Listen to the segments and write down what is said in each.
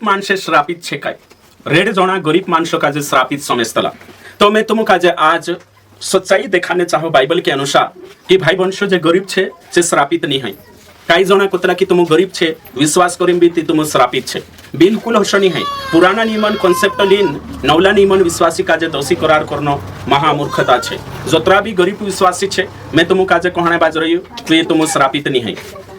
माणसे श्रापित छे काय रेड जोना गरीब माणसों का जे श्रापित समझतला। तो मैं तुमको आज आज सच्चाई दिखाने चाहो बाइबल के अनुसार कि भाई वंशो जे गरीब छे जे श्रापित नहीं है। काही जोना कुतला की तुम गरीब छे विश्वास करीम बी ती तुम श्रापित छे बिल्कुल हशो नहीं है। पुराना नियमन कॉन्सेप्ट लीन नवला नियमन विश्वासी काजे दोषी करार करनो महामूर्खता छे। जोतरा भी गरीब विश्वासी छे मैं तुम काजे कहणे बाज रही तो ये तुम श्रापित नहीं है।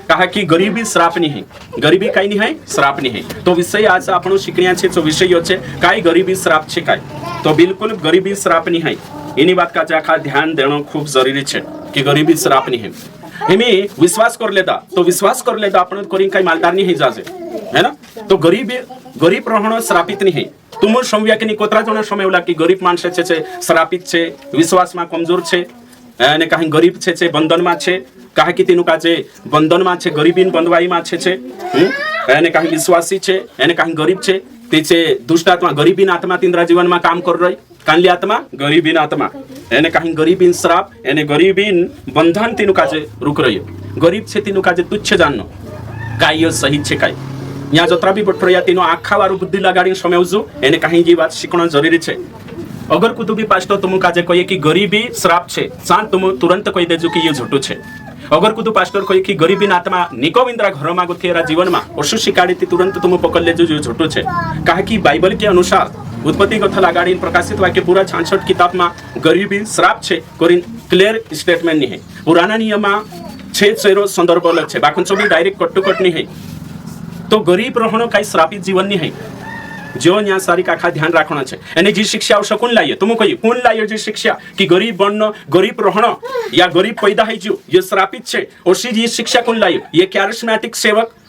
कहा कि गरीबी श्राप नहीं है, गरीबी काही नहीं है, श्राप नहीं है। तो विषय आज आपण शिकण्या छे तो विषय छे काय गरीबी श्राप छे काय। तो बिल्कुल गरीबी श्राप नहीं है। एनी बात का जाखा ध्यान देनो खूब जरूरी छे कि गरीबी श्राप नहीं है। हमें विश्वास कर लेता तो विश्वास कर लेता आपण करी काही मालदार नहीं है जाजे है ना। तो गरीब रहणं श्रापित नहीं है। तुम समव्या की कोतरा जण समयवला की गरीब माणसे छे श्रापित छे विश्वास में कमजोर छे અને કાહી ગરીબ છે બંધનમાં છે કાહે કે તેનું કાજે બંધનમાં છે ગરીબીન બંધવાઈમાં છે અને કાહી વિશ્વાસી છે અને કાહી ગરીબ છે તે છે દુષ્ટાત્મા ગરીબીન આત્મા તિંદ્રા જીવનમાં કામ કરી રહી કાનલી આત્મા ગરીબીન આત્મા અને કાહી ગરીબીન શ્રાપ અને ગરીબીન બંધન તેનું કાજે રૂક રહ્યો ગરીબ છે તેનું કાજે તુચ્છ જાણનો કાય સહી છે કાય ન્યા જત્રા બી બઠરયા તેનો આખા વારું બુદ્ધિ લગાડી સમજવું એને કાહી જે વાત શીખણો જરૂરી છે। अगर कुतुबी पास्टर तुम काजे कहे कि गरीबी श्राप छे सांत तुम तुरंत कही देजो कि ये झूठू छे। अगर कुतु पास्टर कहे कि गरीबी आत्मा निकोविंद्रा घर में गुथेरा जीवन में ओशु शिकाड़ी तुरंत तुम पकड़ लेजो ये झूठू छे। कहा कि बाइबल के अनुसार उत्पत्ति कथा लगाड़ी प्रकाशित वाक्य पूरा 66 किताब में गरीबी श्राप छे कोरिन क्लियर स्टेटमेंट नहीं है। पुराना नियम में 6 चेरो संदर्भ अलग छे बाकी भी डायरेक्ट कट टू कट नहीं है। तो गरीब रहणो कई श्रापित जीवन नहीं है। जो न्या सारी का ध्यान रखना है एने जी शिक्षा आवश्यक कौन लाइए तुम कहिए कौन लाइए जी शिक्षा कि गरीब बनना गरीब रहना या गरीब पैदा है जो ये श्रापित छे और सी जी शिक्षा कौन लाइए ये कैरिस्मेटिक सेवक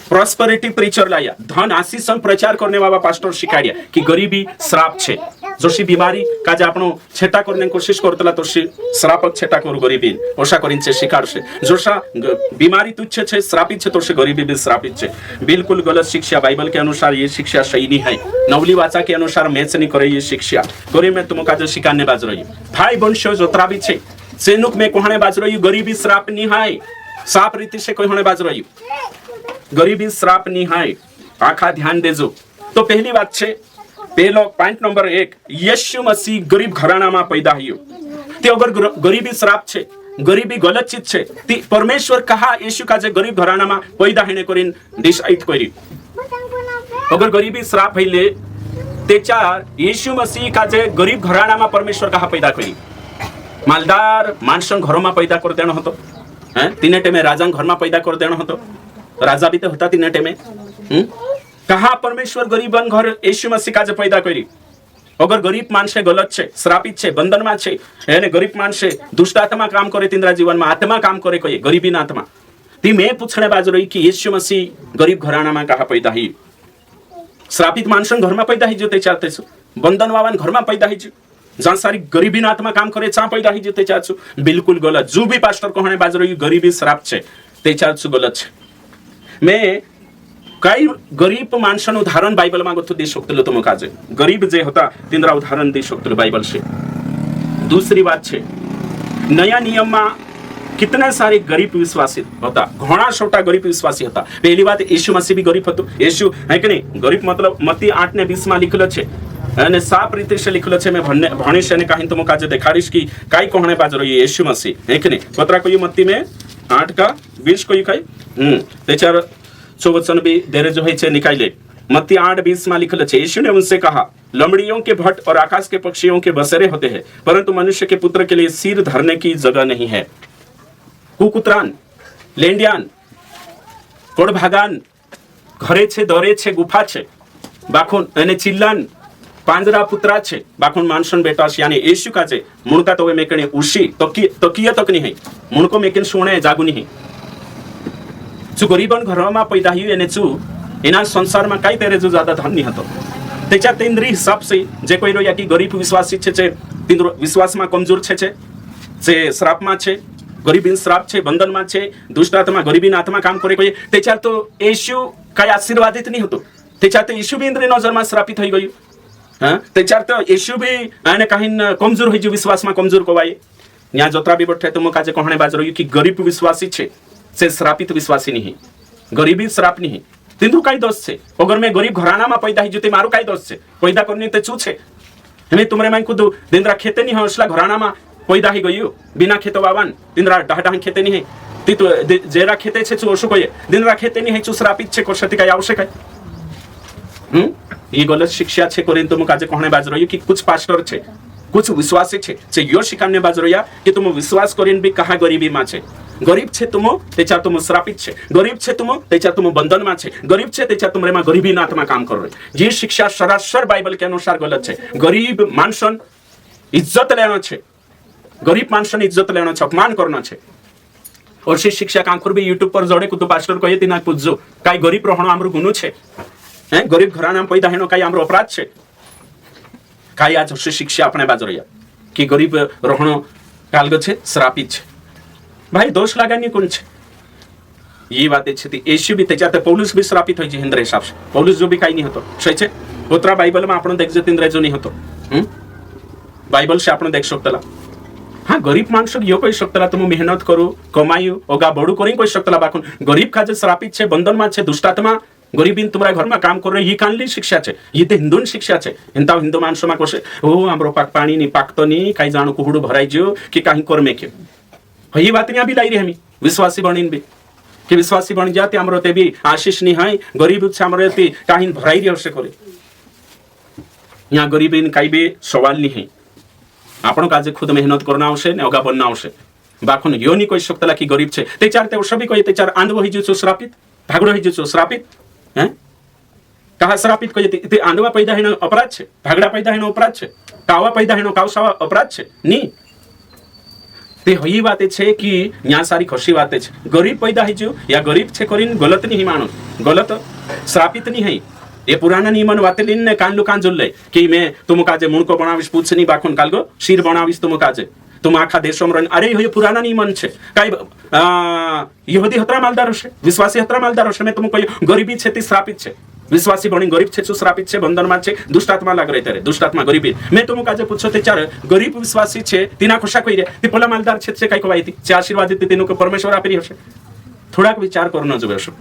प्रॉस्पेरिटी प्रीचर लाया धन आशीष प्रचार करने वाला पास्टर शिकाड़िया कि गरीबी श्राप छे। जोशी बीमारी का जे आपणो छेटा करने कोशिश करतला तो श्रापक छेटा करू गरीबी ओशा करीन छे शिकार छे जोशा बीमारी तुच्छ छे श्रापित छे तो गरीबी भी श्रापित छे। बिल्कुल गलत शिक्षा बाइबल के अनुसार ये शिक्षा सही नहीं है। नवली वाचा के अनुसार मैच नहीं करे ये शिक्षा कोरी में तुम काजे शिकाने बाज रही भाई वंशो जोतरा भी छे सेनुक में कोहणे बाज रही गरीबी श्राप नहीं है। साफ रीति से कोहणे बाज रही गरीबी श्राप नहीं है। आखा ध्यान देजो। तो पहली बात छे पहलो पॉइंट नंबर 1 यीशु मसीह गरीब घराना में पैदा हुयो ते अगर गरीबी श्राप छे गरीबी गलत चीज छे ती परमेश्वर कहा यीशु का जे गरीब घराना में पैदा हेने करीन डिसाइड करी अगर गरीबी श्राप हईले तेचार यीशु मसीह का जे गरीब घराना में परमेश्वर कहा पैदा करी मालदार मानसन घरों में पैदा कर देनो हतो हैं तीने टेमे राजा घर में पैदा कर देनो हतो राजा भी तो होता तीने टेमे कहा परमेश्वर गरीबन घर यीशु मसीह का जे पैदा करी। अगर गरीब मानसे गलत छे श्रापित छे बंधन में छे एने गरीब मानसे दुष्ट आत्मा काम करे तिंद्रा जीवन में आत्मा काम करे कहे गरीबी ना आत्मा ती मैं पूछने बाज रही कि यीशु मसीह गरीब घराना में कहा पैदा ही श्रापित मानसन घर में पैदा ही जोते चाहते छो बंधन वावन घर में पैदा ही जो जहाँ सारी गरीबी ना आत्मा काम करे चा पैदा ही जोते चाहछो बिल्कुल गलत। जो भी पास्टर कहने बाज रही गरीबी श्राप छे ते चाहछो गलत छे। मैं कई गरीब मानसन उदाहरण बाइबल में गोथु दे सकते तुम काजे गरीब जे होता तिंद्रा उदाहरण दे सकते बाइबल से। दूसरी बात छे नया नियम में कितने सारे गरीब विश्वासी होता घणा छोटा गरीब विश्वासी होता। पहली बात यीशु मसीह भी गरीब हतो यीशु है कि नहीं गरीब मतलब मत्ती 8:20 में लिखलो छे અને સાફ રીતે से लिखलो छे मैं भणीश અને કાહી तुम काजे देखाड़ीश कि काई कहणे बाज रही यीशु मसीह है कि नहीं पत्रा कोई मत्ती में 8:20 कोई काई तेचार 6 वचन भी देरे जो है निकाले मत्ती 8:20 में लिखल है यीशु ने उनसे कहा लमड़ियों के भट्ट और आकाश के पक्षियों के बसेरे होते हैं परंतु मनुष्य के पुत्र के लिए सिर धरने की जगह नहीं है। कुकुत्रान लेंडियान कोड़भागान घरे छे दरे छे गुफा छे बाखुन अने चिल्लान પાંજરા પુત્રા છે બાખુન માનસન બેટા છે यानी यीशु का છે મુણકા તો મેકણે ઉશી તકિયા તક નહીં મુણકો મેકન સોણે જાગુ નહીં जो गरीबन घरमा पैदा हुई एने चू एना संसार में कई तेरे जो ज्यादा धन नहीं हतो तेचा तेंद्री हिसाब से जे कोई रो या कि गरीब विश्वासी छे तिंद्रो विश्वास में कमजोर छे जे श्राप में छे गरीबी श्राप छे बंधन में छे दुष्ट आत्मा गरीबी आत्मा काम करे कोई तेचा तो यीशु कई आशीर्वादित नहीं हतो तेचा तो यीशु भी इंद्री नजर में श्रापित हो गयो हां तेचा तो यीशु भी आने कहीं कमजोर हो जो विश्वास में कमजोर को भाई यहाँ जोत्रा भी बैठे तुम काजे कहने बाज रही कि गरीब विश्वासी छे से श्रापित विश्वासी नहीं गरीबी श्राप नहीं तिंद्रु काई दोष छे अगर मैं गरीब घराना में पैदा ही जुते मारू काई दोष छे पैदा करने ते चू छे हमें तुमरे मैं खुद दिनरा खेते नहीं हौसला घराना में पैदा ही गयो बिना खेतो बावन दिनरा डाटा खेते नहीं है ती तो जेरा खेते छे चू ओशो कोये दिनरा खेते नहीं है चू श्रापित छे कोशति काय आवश्यक है ये गलत शिक्षा छे कोरिन तुम काजे कहणे बाज रह्यो कि कुछ पास्टर छे कुछ विश्वासी छे जे यो शिकाने बाज रह्या कि तुम विश्वास करीन भी कहा गरीबी मा छे गरीब छे तुम तेचा तुम श्रापित छे गरीब छे तुम तेचा तुम बंधन मा छे गरीब छे तेचा तुमरे मा गरीबी नाथ मा काम कर रहे ये शिक्षा सरासर बाइबल के अनुसार गलत छे गरीब मानसन इज्जत लेना छे गरीब मानसन इज्जत लेना छे अपमान करना छे और से शिक्षा कांकुर भी यूट्यूब पर जोड़े कुतु पास्टर कहे तिना पूछजो काई गरीब रहणो आमरो गुनो छे हैं गरीब घराना में पैदा हेनो काई आमरो अपराध छे काई आज से शिक्षा अपने बाज रह्या कि गरीब रहणो कालगो छे श्रापित छे भाई दोष लगानी कोण छे ये बातें छे ती येशू भी त्याच्यात पौलुस भी श्रापित होय छे हिंद्र हिसाब से पौलुस जो भी काई नहीं होतो सही छे होत्रा बाइबल में आपण देखजो तिंद्रे जो नहीं होतो बाइबल से आपण देख शकतला हाँ गरीब माणसो यो कही शकतला तुम मेहनत करू कमायू ओगा बडू करी कही शकतला बाकुन गरीब का जे श्रापित छे बंधन मा छे दुष्टात्मा गरीबीन तुम्हारा घर में काम कर रहे ये कानली शिक्षा छे ये ते हिंदून शिक्षा छे इंता हिंदू माणसो मा कोसे ओ हमरो पाक पाणी नी पाकतो नी काई जाणू कुहुडू भराई जो कि काई करमे के ही बात भी लाई रही हमी विश्वासी बणीन भी कि विश्वासी बन जाते हमरो ते भी आशीष नी है गरीब छे हमरो ते काई भराई रे हसे करे यहाँ गरीबीन काई भी सवाल नी है आपण काजे खुद मेहनत करना आवश्यक ने ओगा बनना आवश्यक बाखुन यो नी कोई शकतला कि गरीब छे ते चार ते सभी कोई ते चार आंधवो ही जो श्रापित भागड़ो ही जो श्रापित हैं कहा श्रापित कोई ते आंधवा पैदा हेनो अपराध छे भागड़ा पैदा हेनो अपराध छे कावा पैदा हेनो कावसावा अपराध छे नी ते हई बाते छे कि न्या सारी खुशी बाते छे गरीब पैदा ही जो या गरीब छे करिन गलत नहीं मानो गलत श्रापित नहीं है ये पुराना नियमन वातेलिन ने कान लुकान जुल्ले कि मैं तुम काजे मुंडको बनाविस पूछनी बाखुन कालगो शिर बनाविस तुम काजे तुम आखा देशों में अरे ये पुराना नियमन छे काई यहूदी हतरा मालदार छे विश्वासी हतरा मालदार छे मैं तुम कोई गरीबी छे ती श्रापित छे विश्वासी बणी गरीब छे श्रापित छे बंधन में छे दुष्टात्मा लाग रहे तेरे दुष्टात्मा गरीबी मैं तुम काजे पूछो ते चार गरीब विश्वासी छे तिना खुशा कोई रे ती पोला मालदार छे काई कोवाई ती चे आशीर्वादित तीनो को परमेश्वर आपरी हशे थोड़ा विचार करनो जोबे हशे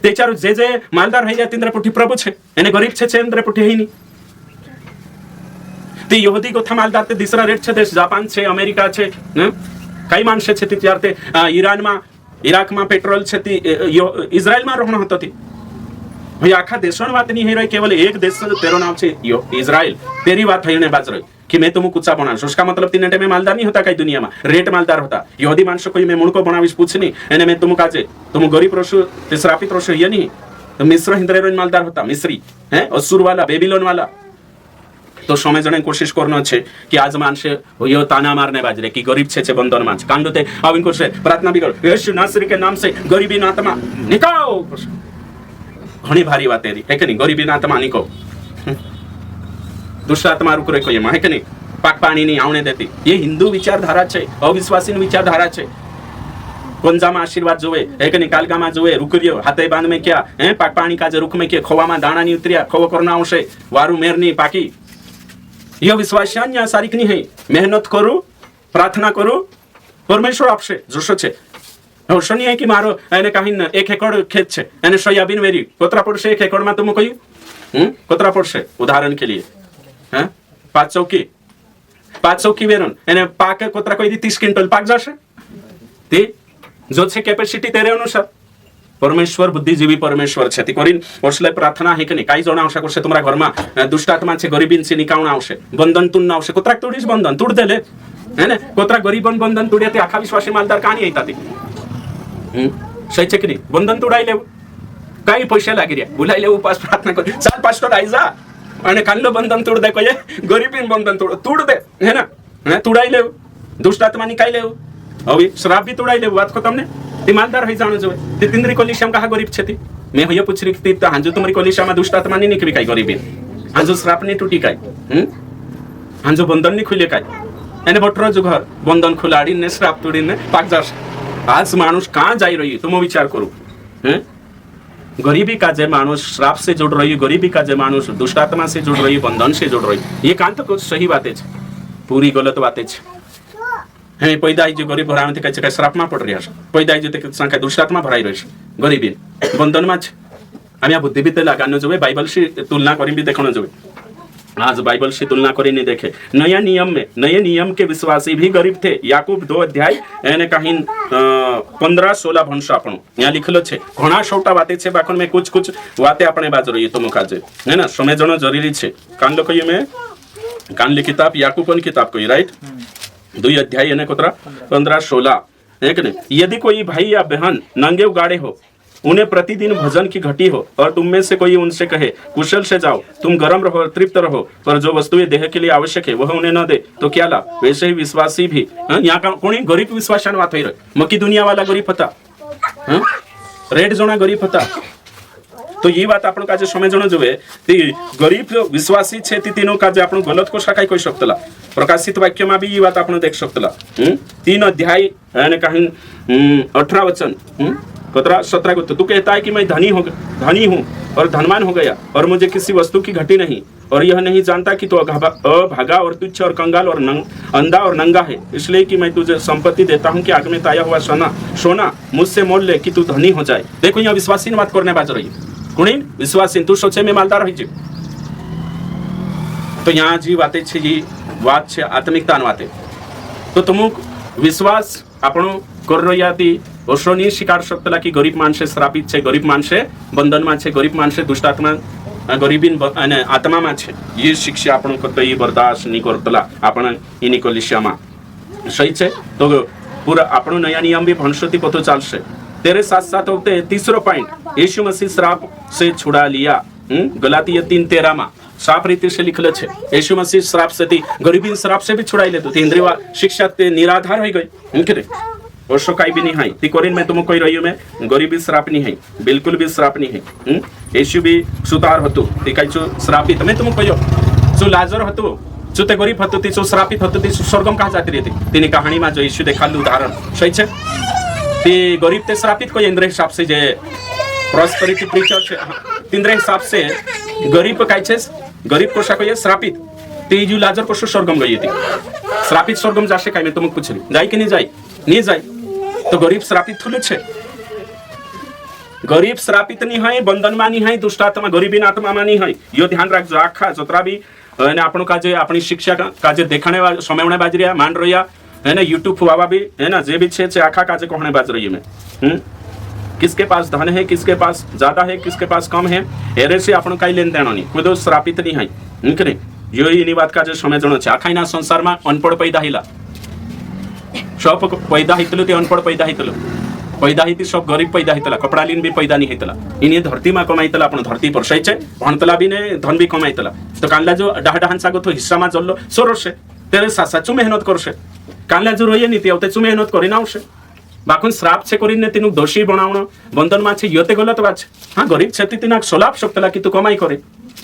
ते चार जे मालदार है तिंद्र पुठी प्रभु छे एने गरीब छे इंद्र पुठी है नी ते यहूदी गोथा मालदार ते दुसरा रेट छे देश जापान छे अमेरिका छे काही माणसे छे त्यार ते ईरान मा इराक मा पेट्रोल छे ती इस्राएल मा रहणो हतो ती भाई आखा देशों बात नहीं है रही केवल एक देश तेरो नाम छे इस्राएल तेरी बात है ने बाज रही कि मैं तुम कुचा बना उसका मतलब 3 घंटे में मालदार नहीं होता कई दुनिया में रेट मालदार होता यहूदी मानसो कोई मैं मुंडको बनाविस पूछनी एने मैं तुम काजे तुम गरीब रोशु ते श्रापित रोशु ये नहीं तो मिस्र हिंद्रेरो मालदार होता मिस्री हैं असुर वाला बेबीलोन वाला तो समय जने कोशिश करना छे कि आज मानसे यो ताना मारने बाजरे कि गरीब छे बंधन मांच कांडोते आविन कोसे प्रार्थना भी करो यीशु नासरी के नाम से गरीबी ना आत्मा निकाओ घणी भारी बात है कि नहीं गरीबी ना आत्मा निको दुष्ट आत्मा रुक रही है कि नहीं पाक पानी नहीं आवने देती ये हिंदू विचारधारा छे अविश्वासी विचारधारा छे कोंजा में आशीर्वाद जोवे एक निकालगा में जोवे रुकरियो हाथे बांध में क्या है पाक पानी का रुख में क्या खोवा में दाना नहीं उतरिया खोवा करना आवशे वारू मेर नहीं पाकी यह विश्वासान्य सारीक नहीं है मेहनत करो प्रार्थना करो परमेश्वर आपसे जोशो छे होशो नहीं है कि मारो एने कहीं 1 एकड़ खेत छे एने सोयाबीन वेरी कोतरा पड़से 1 एकड़ में तुम कही कोतरा पड़से उदाहरण के लिए हैं 5 चौकी वेरन एने पाक कोतरा कोई 30 क्विंटल पाक जाशे ते जो छे कैपेसिटी तेरे अनुसार परमेश्वर बुद्धिजीवी परमेश्वर छे ती करीन ओसले प्रार्थना है कि नहीं काई जणा आवश्यक छे तुम्हारा घर में दुष्ट आत्मा छे गरीबीन से निकावण आवशे बंधन तुन आवशे कोतरा तोडीस बंधन तोड देले है ने कोतरा गरीबन बंधन तोडिया ते आखा विश्वासी मालदार कहानी आईता ती सही छे कि नहीं बंधन तोडाई लेव काई पैसे लागी रे बुलाई लेव उपास प्रार्थना कर चाल पास्टर आई जा અને કાનલો બંધન તોડ દે કોઈ ગરીબીન બંધન તોડ દે હે ને તોડાઈ લેવ દુષ્ટ આત્મા નિકાઈ લેવ હવે શ્રાપ भी તોડાઈ લેવ વાત को તમને ईमानदार है जानो जो ते तिंद्री कोलिशा कहा गरीब छे मैं होय पूछ रही थी हांजो तुम्हारी कोलिशा में दुष्ट आत्मा नहीं निकली काय गरीबी हांजो श्राप नहीं टूटी काय हांजो बंधन नहीं खुले काय एने बटरो जो घर बंधन खुलाड़ी ने श्राप तोड़ी ने पाक जाश आज मानुष कहाँ जाई रही तुम विचार करो गरीबी का जे मानुष श्राप से जुड़ रही गरीबी का जे मानुष दुष्टात्मा से जुड़ रही बंधन से जुड़ रही ये कान तो कुछ सही बातें पूरी गलत बातें हे पैदाई जो गरीब भरा में श्राप में पड़ रही है पैदाई जो दुष्टात्मा भराई रही गरीबी बंधन में आम या बुद्धि भी लगानो जो बाइबल से तुलना करी भी देखना जो आज बाइबल से तुलना करी नहीं देखे नए नियम के विश्वासी भी गरीब थे। याकूब 2 अध्याय एने कहीं 15-16 भंश आपण यहाँ लिखलो छे घणा छोटा बातें छे बाखन में कुछ कुछ बातें अपने बाज रही तो मुखाजे है ना समय जनो जरूरी छे कान लो कही में कान ली किताब याकूब की किताब कोई राइट 2 अध्याय एने कोतरा 15-16 है कि नहीं। यदि कोई भाई या बहन नंगे उगाड़े हो उन्हें प्रतिदिन भोजन की घटी हो और तुम में से कोई उनसे कहे कुशल से जाओ तुम गर्म रहो और तृप्त रहो पर जो वस्तुएं देह के लिए आवश्यक है वह उन्हें न दे तो क्या लाभ। वैसे ही विश्वासी भी यहाँ का कोणी गरीब विश्वासान बात हो रही मकी दुनिया वाला गरीब था रेड जोना गरीब था तो ये बात आपण का समय जण जो गरीब विश्वासी छे तीनों का आपण गलत को शाखा कोई सकतला प्रकाशित वाक्य में भी ये बात आपण देख सकतला 3 अध्याय कहीं 18 वचन 17 को तू कहता है कि मैं धनी हूँ और धनवान हो गया और मुझे किसी वस्तु की घटी नहीं और यह नहीं जानता कि तू अभागा और तुच्छ और कंगाल और अंधा और नंगा है इसलिए कि मैं तुझे संपत्ति देता हूँ कि आग में ताया हुआ सोना मुझसे मोल ले कि तू धनी हो जाए। देखो यहाँ विश्वासी बात करने बाज रही कुणी विश्वासी तू सोचे में मालदार रही तो यहाँ जी बातें छे ये बात छे आत्मिकता बातें तो तुम विश्वास आपण कर रही ओशो नहीं स्वीकार सकता कि गरीब मानसे श्रापित छे गरीब मानसे बंधन में छे गरीब मानसे दुष्टात्मा गरीबी आत्मा में छे ये शिक्षा आपण को ये बर्दाश्त नहीं करतला आपण इनी कलिसिया में सही छे तो पूरा आपण नया नियम भी भंशति पतो चलसे तेरे साथ साथ होते तीसरो पॉइंट यीशु मसीह श्राप से छुड़ा लिया गलातिया 3:13 में साफ रीति से लिखल छे यीशु मसीह श्राप से गरीबी श्राप से भी छुड़ाई ले तो इंद्रिय शिक्षा निराधार हो गई वर्षो काई भी नहीं है तिकोरिन में तुम कोई रही में गरीबी श्राप नहीं है बिल्कुल भी श्राप नहीं है यीशु भी सुतार हतु तिकाई चो श्रापित मैं तुम कहियो जो लाजर हतु जो ते गरीब हतु ती जो श्रापित हतु ती स्वर्गम कहा जाती रहती तिनी कहानी में जो यीशु देखालु उदाहरण सही छे ती गरीब ते श्रापित कोई इंद्रिय हिसाब से जे प्रॉस्पेरिटी प्रीचर छे इंद्रिय हिसाब से गरीब काय छे गरीब को कोई श्रापित ती जो लाजर को स्वर्गम गई थी श्रापित स्वर्गम जाशे काय मैं तुमको पूछ रही जाई कि नहीं जाई तो गरीब श्रापित थुले छे गरीब श्रापित नहीं है बंधन में नहीं है दुष्टात्मा गरीबी आत्मा में नहीं है यो ध्यान रखजो आखा जोतरा भी आपण का जे अपनी शिक्षा का जे देखने समय बाज रहा मान रहा है ना यूट्यूब फुआवा भी है ना जे भी छे आखा का जे कहने बाज रही है किसके पास धन है किसके पास ज्यादा है किसके पास कम है एरे से आपण का लेन देन नहीं कोई श्रापित नहीं है नहीं यो इनी बात का जे समय जण छे आखा इना संसार में अनपढ़ पैदा हिला सब पैदा होते ते अनपढ़ पैदा होती सब गरीब पैदा होता कपड़ा लीन भी पैदा नहीं होता इन धरती में कमाईला अपन धरती पर सही है भणतला भी ने धन भी कमाईला तो कानला जो डाहान सागो तो हिस्सा में जल्लो सोरो से तेरे साचू मेहनत करसे कानला जो रही नीति तेचू मेहनत करी ना बाखुन श्राप से करी तीन दोषी बनावण बंधन में योते गलत बात हाँ गरीब छे तीन सोलाप सकता कि तू कमाई करे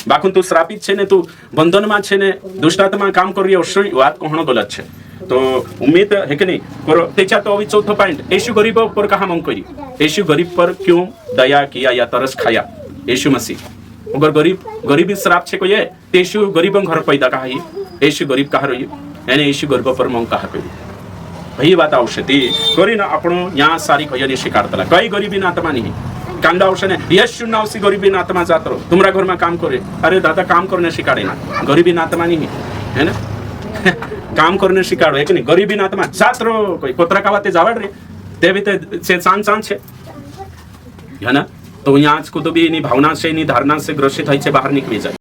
बाखुन तू श्रापित छे ने तू बंधन में छे ने दुष्टात्मा काम करी अवश्य बात कहण गलत छे तो उम्मीद है कि नहीं करो तेचा तो अभी चौथा पॉइंट यीशु गरीब पर कहा मंग करी यीशु गरीब पर क्यों दया किया या तरस खाया यीशु मसीह अगर गरीबी श्राप छे कोई है यीशु गरीब घर पैदा कहा यीशु गरीब कहा रही यानी यीशु गरीब पर मंग कहा करी वही बात औषधि करी ना आपण यहाँ सारी कही स्वीकारतला कई गरीबी आत्मा नहीं कांदा औषध यश नावसी गरीबी आत्मा जात रहो तुम्हारा घर में काम करे अरे दादा काम करने सिखाड़े ना गरीबी आत्मा नहीं है ना काम करने सिखाड़ो एक नहीं गरीबी आत्मा जात रहो कोई कोतरा का बातें जावड़ रे ते भी ते सांस छे है ना तो यहाँ को तो भी इन्हीं भावना से इन्हीं धारणा से ग्रसित है बाहर निकली जाए।